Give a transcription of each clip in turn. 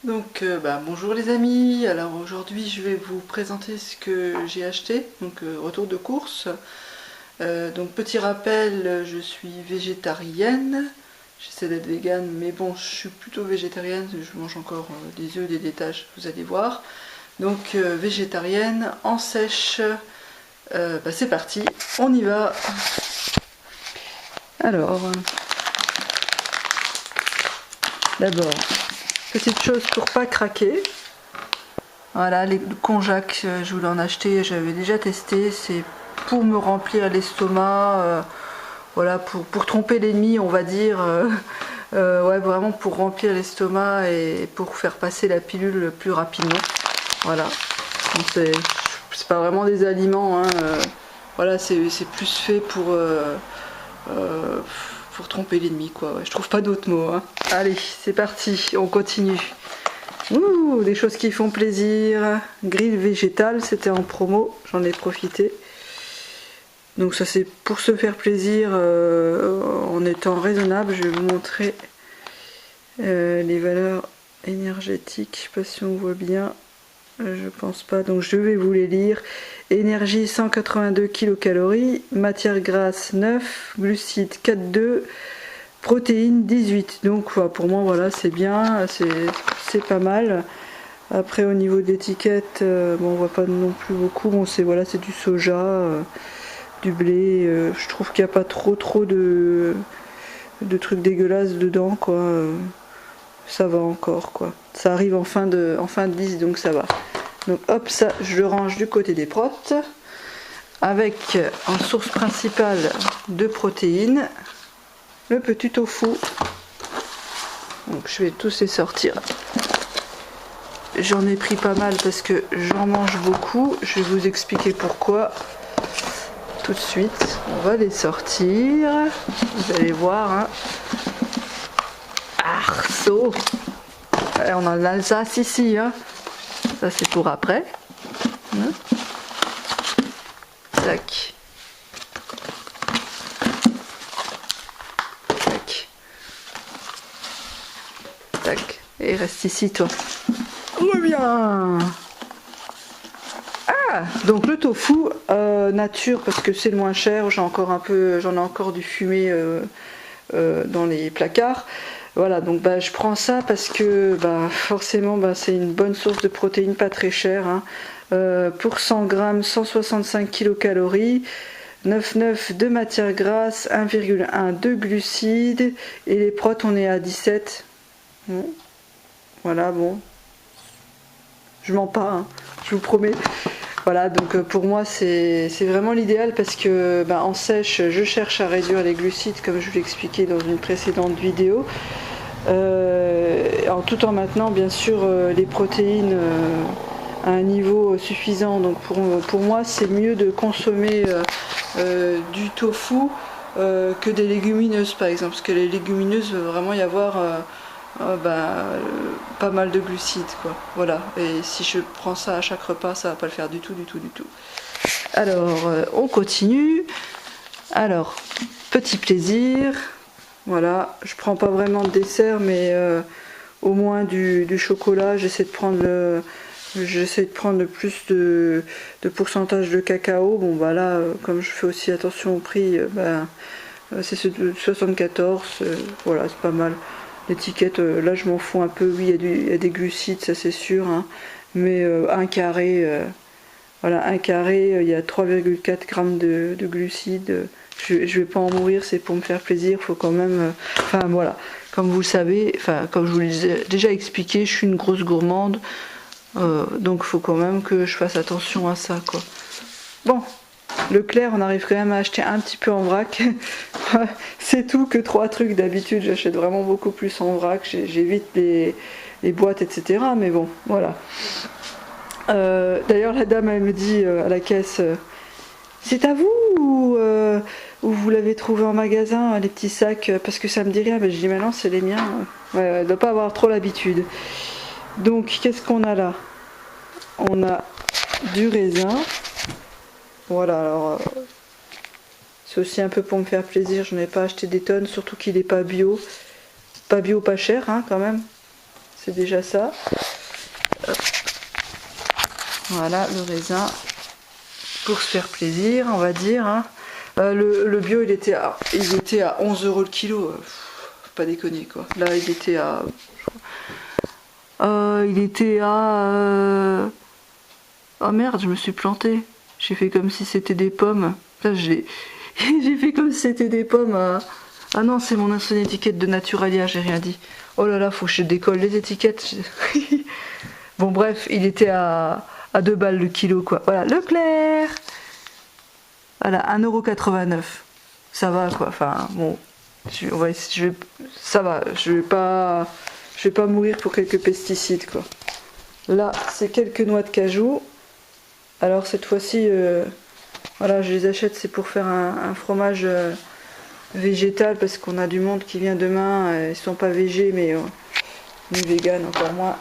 Bonjour les amis, alors aujourd'hui je vais vous présenter ce que j'ai acheté, retour de course. Petit rappel, je suis végétarienne, j'essaie d'être végane mais bon je suis plutôt végétarienne, je mange encore des œufs, des laitages, vous allez voir. Végétarienne, en sèche, c'est parti, on y va. Alors, d'abord, petite chose pour pas craquer. Voilà, les konjac, je voulais en acheter, j'avais déjà testé, c'est pour me remplir l'estomac, voilà, pour tromper l'ennemi, on va dire, ouais, vraiment pour remplir l'estomac et pour faire passer la pilule plus rapidement, voilà. C'est pas vraiment des aliments, hein, voilà, c'est plus fait pour tromper l'ennemi, quoi, ouais, je trouve pas d'autres mots, hein. Allez, c'est parti, on continue. Ouh, des choses qui font plaisir. Grille végétale, c'était en promo, j'en ai profité. Donc ça c'est pour se faire plaisir en étant raisonnable. Je vais vous montrer les valeurs énergétiques. Je sais pas si on voit bien. Je pense pas, donc je vais vous les lire. Énergie 182 kcal, matière grasse 9, glucides 4,2, protéines 18. Donc pour moi voilà, c'est bien, c'est pas mal. Après au niveau de l'étiquette, bon, on voit pas non plus beaucoup. Bon, c'est voilà, c'est du soja, du blé. Je trouve qu'il n'y a pas trop de trucs dégueulasses dedans, quoi. Ça va encore, quoi. Ça arrive en fin de liste, donc ça va. Donc hop, ça je le range du côté des protes, avec en source principale de protéines le petit tofu. Donc je vais tous les sortir. J'en ai pris pas mal parce que j'en mange beaucoup. Je vais vous expliquer pourquoi tout de suite. On va les sortir. Vous allez voir, hein. Arceau. On a l'Alsace ici, hein. Ça c'est pour après. Hein. Tac. Tac. Tac. Et reste ici, toi. Reviens. Ah, donc le tofu nature parce que c'est le moins cher. J'en ai encore du fumé dans les placards. Voilà, donc je prends ça parce que forcément c'est une bonne source de protéines, pas très chère, hein. Pour 100 grammes, 165 kcal, 9,9 de matière grasse, 1,1 de glucides, et les protes on est à 17. Bon. Voilà, bon. Je mens pas, hein, je vous promets. Voilà, donc pour moi c'est vraiment l'idéal parce que en sèche je cherche à réduire les glucides comme je vous l'ai expliqué dans une précédente vidéo, tout en maintenant bien sûr les protéines à un niveau suffisant. Donc pour moi c'est mieux de consommer du tofu que des légumineuses par exemple, parce que les légumineuses il va vraiment y avoir pas mal de glucides, quoi. Voilà, et si je prends ça à chaque repas, ça va pas le faire du tout. Alors on continue. Alors petit plaisir, voilà, je prends pas vraiment de dessert mais au moins du chocolat. J'essaie de prendre le plus de pourcentage de cacao. Bon là comme je fais aussi attention au prix, c'est ce de 74, voilà, c'est pas mal. L'étiquette, là je m'en fous un peu, oui il y a des glucides, ça c'est sûr, hein. Mais un carré, voilà, un carré, il y a 3,4 grammes de glucides. Je vais pas en mourir, c'est pour me faire plaisir, faut quand même, enfin voilà, comme vous le savez, comme je vous l'ai déjà expliqué, je suis une grosse gourmande, donc faut quand même que je fasse attention à ça, quoi. Bon, Leclerc, on arrive quand même à acheter un petit peu en vrac. C'est tout que 3 trucs. D'habitude, j'achète vraiment beaucoup plus en vrac. J'évite les boîtes, etc. Mais bon, voilà. D'ailleurs, la dame, elle me dit à la caisse, c'est à vous ou vous l'avez trouvé en magasin, les petits sacs, parce que ça me dit rien. Je dis, mais non, c'est les miens. Ouais, elle ne doit pas avoir trop l'habitude. Donc, qu'est-ce qu'on a là? On a du raisin. Voilà, alors c'est aussi un peu pour me faire plaisir, je n'ai pas acheté des tonnes, surtout qu'il n'est pas bio. Pas bio, pas cher, hein, quand même. c'est déjà ça. Hop. Voilà le raisin pour se faire plaisir, on va dire. Hein. Le bio, il était à 11 € le kilo. Faut pas déconner quoi. Là, il était à. Oh merde, je me suis plantée. J'ai fait comme si c'était des pommes. Là, j'ai fait comme si c'était des pommes. Ah non, c'est mon ancienne étiquette de Naturalia, j'ai rien dit. Oh là là, faut que je décolle les étiquettes. Bon bref, il était à 2 balles le kilo quoi. Voilà, Leclerc. Voilà, 1,89 €. Ça va quoi, enfin bon. Ça va, je vais pas mourir pour quelques pesticides quoi. Là, c'est quelques noix de cajou. Alors cette fois-ci, voilà, je les achète, c'est pour faire un fromage végétal parce qu'on a du monde qui vient demain. Ils sont pas végés, mais ni vegan encore moins.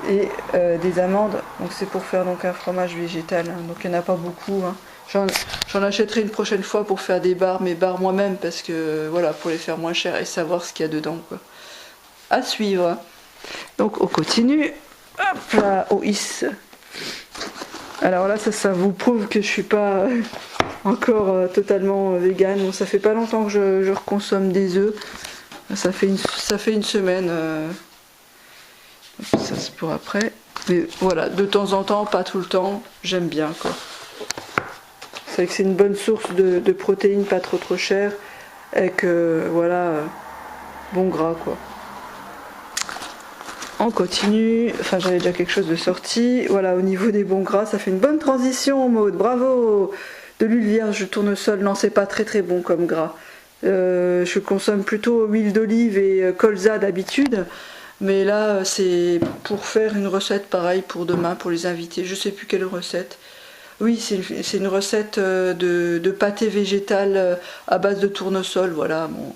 Et des amandes. Donc c'est pour faire donc un fromage végétal. Hein. Donc il n'y en a pas beaucoup. Hein. J'en achèterai une prochaine fois pour faire mes barres moi-même parce que voilà, pour les faire moins cher et savoir ce qu'il y a dedans quoi. À suivre. Donc on continue. Hop là, au is. Alors là, ça vous prouve que je suis pas encore totalement vegan. Bon, ça fait pas longtemps que je reconsomme des œufs. Ça fait une semaine. Ça c'est pour après. Mais voilà, de temps en temps, pas tout le temps. J'aime bien quoi. C'est vrai que c'est une bonne source de protéines, pas trop chère. Et que voilà, bon gras quoi. On continue, enfin j'avais déjà quelque chose de sorti. Voilà, au niveau des bons gras, ça fait une bonne transition, Maud, bravo. De l'huile vierge de tournesol, non c'est pas très bon comme gras. Je consomme plutôt huile d'olive et colza d'habitude. Mais là c'est pour faire une recette pareille pour demain, pour les invités. Je sais plus quelle recette. Oui, c'est une recette de pâté végétal à base de tournesol, voilà. Bon.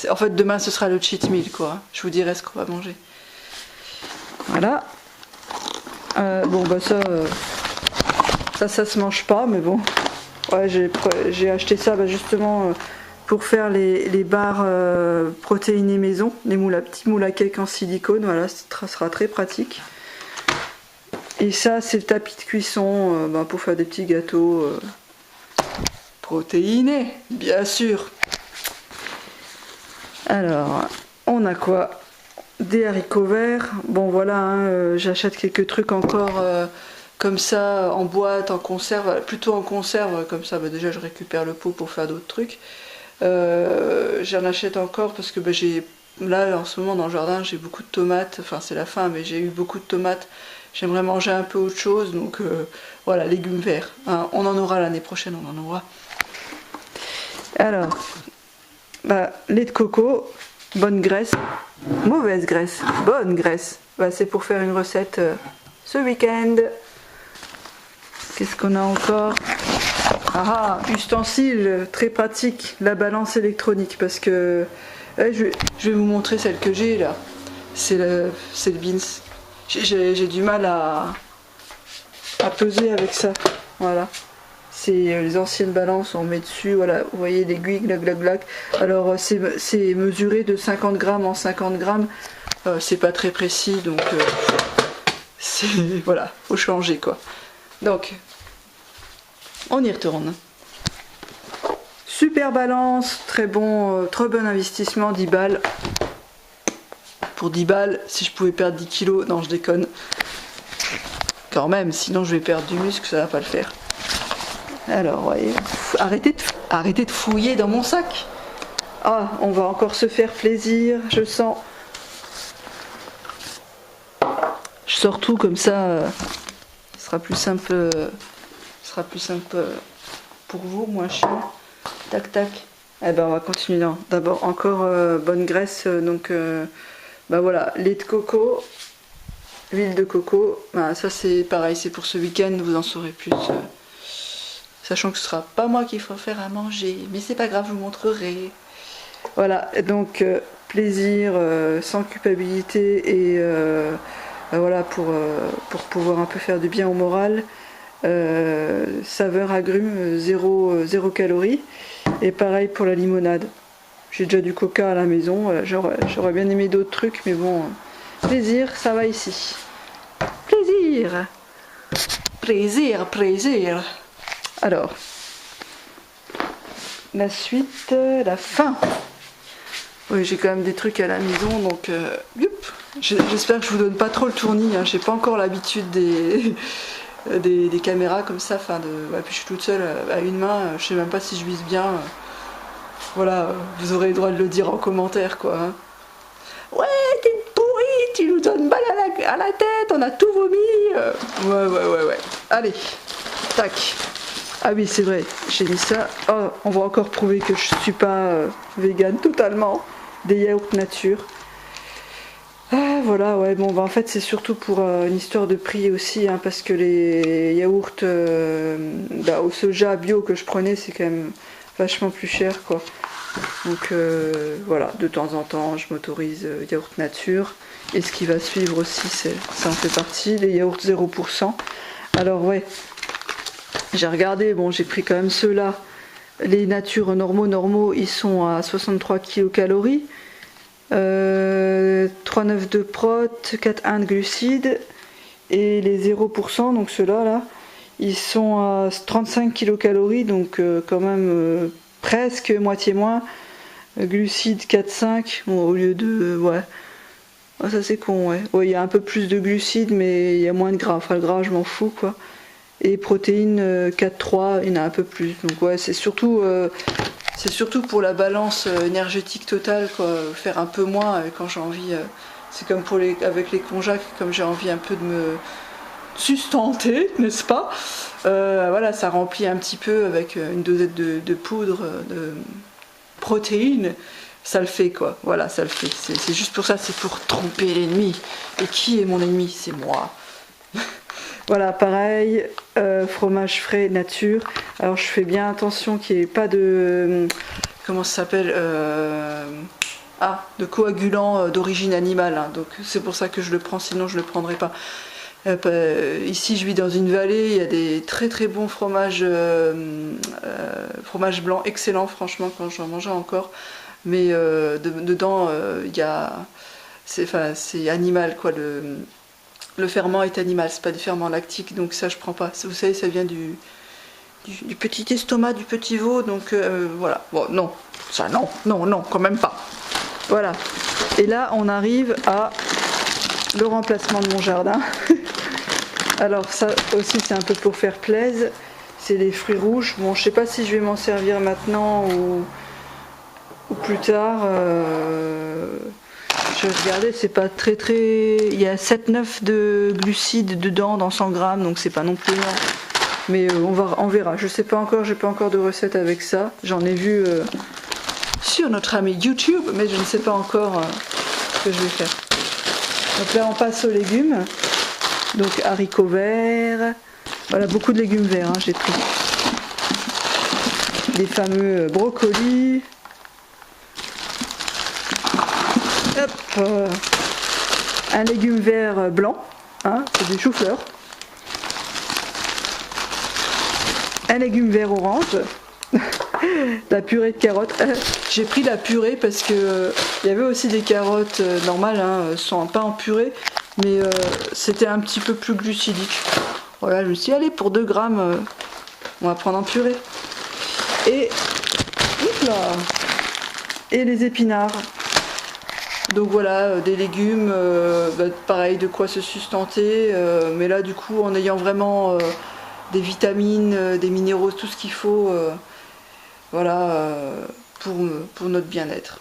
En fait demain ce sera le cheat meal quoi. Je vous dirai ce qu'on va manger. Voilà. Bon bah ça se mange pas, mais bon. Ouais, j'ai acheté ça justement pour faire les barres protéinées maison, les petits moules à cake en silicone. Voilà, ça sera très pratique. Et ça, c'est le tapis de cuisson pour faire des petits gâteaux protéinés, bien sûr. Alors, on a quoi? Des haricots verts. Bon voilà, hein, j'achète quelques trucs encore comme ça en boîte, en conserve, plutôt en conserve, comme ça déjà je récupère le pot pour faire d'autres trucs. J'en achète encore parce que là en ce moment dans le jardin j'ai beaucoup de tomates, enfin c'est la fin mais j'ai eu beaucoup de tomates, j'aimerais manger un peu autre chose donc voilà, légumes verts, hein, on en aura l'année prochaine, on en aura. Alors, lait de coco, bonne graisse, mauvaise graisse, bonne graisse, c'est pour faire une recette ce week-end. Qu'est-ce qu'on a encore? Ustensile très pratique, la balance électronique parce que je vais vous montrer celle que j'ai là. C'est le Beans. J'ai du mal à peser avec ça. Voilà. C'est les anciennes balances, on met dessus, voilà, vous voyez l'aiguille, glac glac glac. Alors c'est mesuré de 50 grammes en 50 grammes. C'est pas très précis donc voilà, faut changer quoi. Donc on y retourne. Super balance, très bon investissement, 10 balles. Pour 10 balles, si je pouvais perdre 10 kilos, non je déconne. Quand même, sinon je vais perdre du muscle, ça va pas le faire. Alors, voyez, arrêtez de fouiller dans mon sac. Ah, on va encore se faire plaisir, je sens. Je sors tout comme ça, ce sera plus simple. Pour vous, moins chiant. Tac tac. Eh ben on va continuer. D'abord encore bonne graisse, donc voilà, lait de coco, huile de coco. Ça c'est pareil, c'est pour ce week-end, vous en saurez plus. Sachant que ce sera pas moi qui ferai faire à manger, mais c'est pas grave, je vous montrerai. Voilà, donc plaisir sans culpabilité et voilà pour pouvoir un peu faire du bien au moral. Saveur agrumes, 0 calories. Et pareil pour la limonade. J'ai déjà du coca à la maison, j'aurais bien aimé d'autres trucs, mais bon, Plaisir, ça va ici. Plaisir. Plaisir, plaisir. Alors, la suite, la fin. Oui, j'ai quand même des trucs à la maison, donc j'espère que je vous donne pas trop le tournis. Hein. J'ai pas encore l'habitude des caméras comme ça. Enfin, puis je suis toute seule à une main. Je sais même pas si je vise bien. Voilà, vous aurez le droit de le dire en commentaire, quoi. Hein. Ouais, t'es pourri, tu nous donnes mal à la tête, on a tout vomi. Ouais. Allez, tac. Ah oui, c'est vrai, j'ai mis ça. Oh, on va encore prouver que je suis pas végane totalement. Des yaourts nature. Ah, voilà, ouais, bon, bah, en fait, c'est surtout pour une histoire de prix aussi, hein, parce que les yaourts au soja bio que je prenais, c'est quand même vachement plus cher, quoi. Donc voilà, de temps en temps, je m'autorise yaourt nature. Et ce qui va suivre aussi, ça en fait partie, les yaourts 0%. Alors, ouais, j'ai regardé, bon, j'ai pris quand même ceux-là. Les natures normaux, ils sont à 63 kilocalories, 3,9 de prot, 4,1 de glucides, et les 0%, donc ceux-là, là, ils sont à 35 kilocalories, donc quand même presque moitié moins. Glucides 4,5, bon, au lieu de... ouais, oh, ça c'est con, ouais. Ouais, il y a un peu plus de glucides, mais il y a moins de gras. Enfin, le gras, je m'en fous, quoi. Et protéines 4,3, il y en a un peu plus. Donc ouais, c'est surtout pour la balance énergétique totale, quoi. Faire un peu moins quand j'ai envie. C'est comme avec les konjac, comme j'ai envie un peu de me sustenter, n'est-ce pas? Voilà, ça remplit un petit peu avec une dosette de poudre de protéines. Ça le fait, quoi. Voilà, ça le fait. C'est juste pour ça, c'est pour tromper l'ennemi. Et qui est mon ennemi? C'est moi. Voilà, pareil, fromage frais nature. Alors je fais bien attention qu'il n'y ait pas de... comment ça s'appelle de coagulant d'origine animale. Hein. Donc c'est pour ça que je le prends, sinon je ne le prendrai pas. Ici je vis dans une vallée, il y a des très très bons fromages blancs, excellents franchement quand j'en mangeais encore. Mais dedans, il y a... c'est animal, quoi. Le ferment est animal, c'est pas du ferment lactique, donc ça je prends pas. Vous savez, ça vient du petit estomac du petit veau, donc voilà. Bon, non, ça non, quand même pas. Voilà. Et là, on arrive à le remplacement de mon jardin. Alors ça aussi, c'est un peu pour faire plaisir. C'est les fruits rouges. Bon, je sais pas si je vais m'en servir maintenant ou plus tard. Je regardais, c'est pas très. Il y a 7-9 de glucides dedans dans 100 grammes, donc c'est pas non plus énorme. Mais on verra. Je sais pas encore, j'ai pas encore de recette avec ça. J'en ai vu sur notre ami YouTube, mais je ne sais pas encore ce que je vais faire. Donc là, on passe aux légumes. Donc haricots verts. Voilà, beaucoup de légumes verts, hein, j'ai pris. Les fameux brocolis. Hop, un légume vert blanc, hein, c'est du chou-fleur. Un légume vert orange. La purée de carottes. J'ai pris la purée parce que il y avait aussi des carottes normales, hein, pas en purée, mais c'était un petit peu plus glucidique. Voilà, je me suis dit, allez, pour 2 grammes, on va prendre en purée. Et, et les épinards. Donc voilà, des légumes, pareil, de quoi se sustenter, mais là du coup en ayant vraiment des vitamines, des minéraux, tout ce qu'il faut, voilà, pour notre bien-être.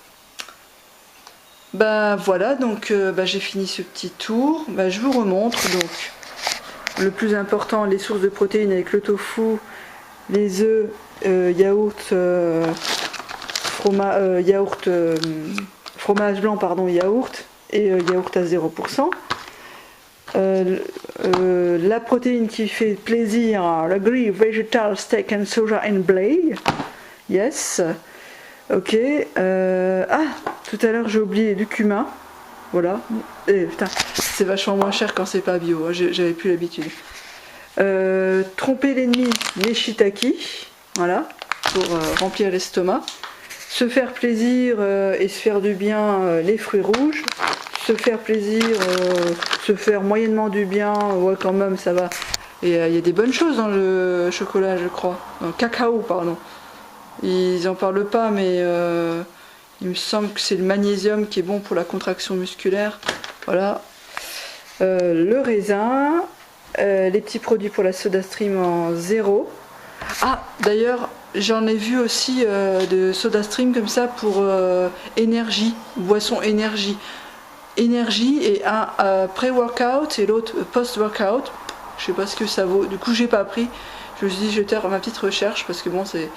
Ben voilà, donc j'ai fini ce petit tour. Je vous remontre donc le plus important, les sources de protéines avec le tofu, les œufs, yaourt, fromage blanc, pardon, yaourt et yaourt à 0%. La protéine qui fait plaisir, le gris vegetal steak and soja and blay. Yes. Ok. Tout à l'heure j'ai oublié du cumin. Voilà. Putain, c'est vachement moins cher quand c'est pas bio. Hein. J'avais plus l'habitude. Tromper l'ennemi, les shiitake. Voilà. Pour remplir l'estomac. Se faire plaisir et se faire du bien, les fruits rouges. se faire plaisir, se faire moyennement du bien, ouais quand même ça va. Et il y a des bonnes choses dans le chocolat, je crois. Dans le cacao, pardon. Ils en parlent pas, mais il me semble que c'est le magnésium qui est bon pour la contraction musculaire. Voilà. Le raisin, les petits produits pour la SodaStream en 0. Ah, d'ailleurs, j'en ai vu aussi de SodaStream comme ça pour énergie, boisson énergie. Énergie et un pré-workout et l'autre post-workout. Je sais pas ce que ça vaut. Du coup, j'ai pas pris. Je me suis dit, je vais faire ma petite recherche parce que bon, c'est.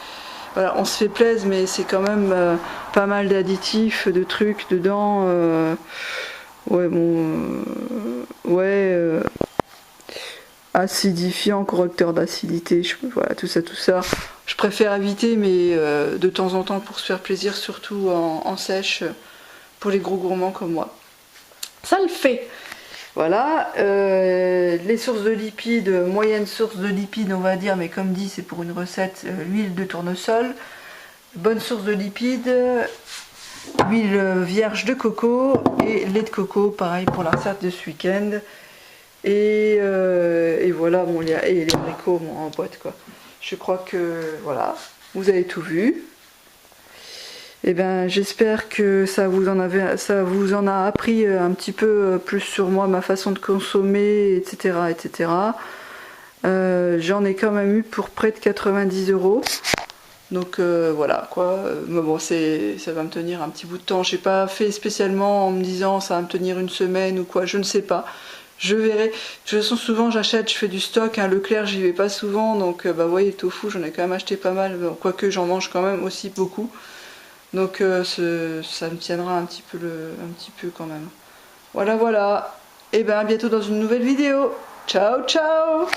Voilà, on se fait plaisir, mais c'est quand même pas mal d'additifs, de trucs dedans. Ouais, bon. Ouais. Acidifiant, correcteur d'acidité, voilà, tout ça. Je préfère éviter, mais de temps en temps pour se faire plaisir, surtout en sèche, pour les gros gourmands comme moi. Ça le fait. Voilà, les sources de lipides, moyenne source de lipides on va dire, mais comme dit c'est pour une recette, l'huile de tournesol, bonne source de lipides, huile vierge de coco et lait de coco, pareil pour la recette de ce week-end. Et voilà, bon, et les haricots bon, en boîte quoi. Je crois que voilà, vous avez tout vu. Et ben j'espère que ça vous en a appris un petit peu plus sur moi, ma façon de consommer, etc. etc. J'en ai quand même eu pour près de 90 €. Donc voilà quoi. Mais bon, ça va me tenir un petit bout de temps. J'ai pas fait spécialement en me disant ça va me tenir une semaine ou quoi, je ne sais pas. Je verrai. De toute façon, souvent j'achète, je fais du stock. Hein. Leclerc, j'y vais pas souvent, donc bah vous voyez, tofu, j'en ai quand même acheté pas mal. Quoique j'en mange quand même aussi beaucoup. Donc ça me tiendra un petit peu quand même. Voilà. Et ben à bientôt dans une nouvelle vidéo. Ciao ciao.